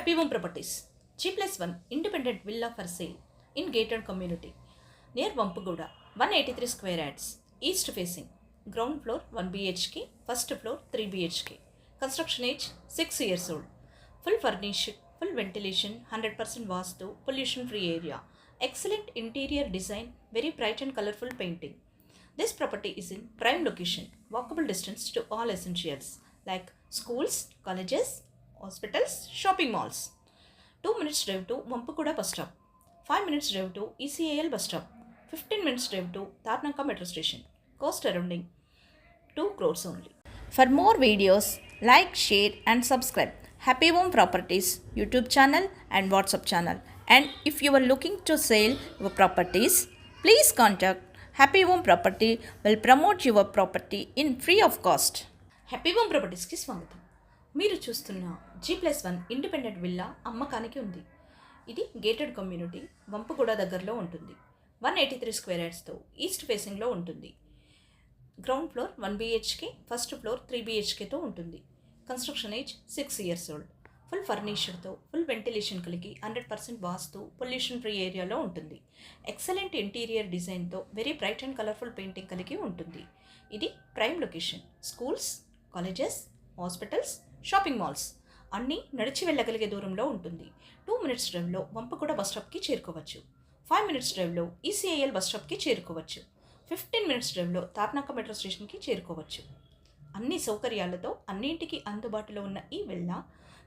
Happy Home Properties. G+1 independent villa for sale in gated community near Vampaguda. 183 square yards. East facing. Ground floor 1 BHK. First floor 3 BHK. Construction age 6 years old. Full furnished, full ventilation, 100% vastu, pollution free area. Excellent interior design, very bright and colorful painting. This property is in prime location, walkable distance to all essentials like schools, colleges, hospitals, shopping malls. 2 minutes drive to Vampaguda bus stop. 5 minutes drive to ECAL bus stop. 15 minutes drive to Tarnaka metro station. Cost surrounding 2 crores only. For more videos, like, share and subscribe Happy Home Properties YouTube channel and WhatsApp channel. And if you are looking to sell your properties, please contact Happy Home Property will promote your property in free of cost. Happy home ప్రాపర్టీస్కి స్వాగతం. మీరు చూస్తున్న G+1 independent villa అమ్మకానికి ఉంది. ఇది gated community వంపగూడ దగ్గరలో ఉంటుంది. 183 square యార్డ్స్తో east ఫేసింగ్లో ఉంటుంది. Ground floor 1 BHK, first floor 3 BHKతో ఉంటుంది. Construction age 6 years old. Full ఫర్నిచర్తో ఫుల్ వెంటిలేషన్ కలిగి 100% వాస్తు పొల్యూషన్ ఫ్రీ ఏరియాలో ఉంటుంది. ఎక్సలెంట్ ఇంటీరియర్ డిజైన్తో very bright and colourful painting కలిగి ఉంటుంది. ఇది prime location. Schools, colleges, hospitals, shopping malls అన్నీ నడిచి వెళ్ళగలిగే దూరంలో ఉంటుంది. 2 minutes డ్రైవ్లో వంపగూడ బస్ స్టాప్కి చేరుకోవచ్చు. 5 minutes డ్రైవ్లో ECAL బస్ స్టాప్కి చేరుకోవచ్చు. 15 minutes డ్రైవ్లో తార్నాక మెట్రో స్టేషన్కి చేరుకోవచ్చు. అన్ని సౌకర్యాలతో అన్నింటికి అందుబాటులో ఉన్న ఈ విల్లా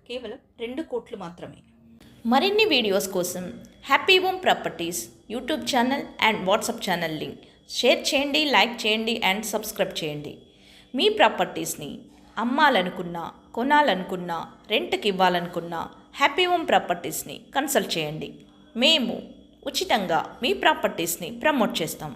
కేవలం 2 కోట్లు మాత్రమే. మరిన్ని వీడియోస్ కోసం happy home properties YouTube channel and WhatsApp channel link share చేయండి, లైక్ చేయండి అండ్ సబ్స్క్రైబ్ చేయండి. మీ ప్రాపర్టీస్ని అమ్మాలనుకున్నా, కొనాలనుకున్నా, రెంట్కి ఇవ్వాలనుకున్నా హ్యాపీ హోమ్ ప్రాపర్టీస్ని కన్సల్ట్ చేయండి. మేము ఉచితంగా మీ ప్రాపర్టీస్ని ప్రమోట్ చేస్తాం.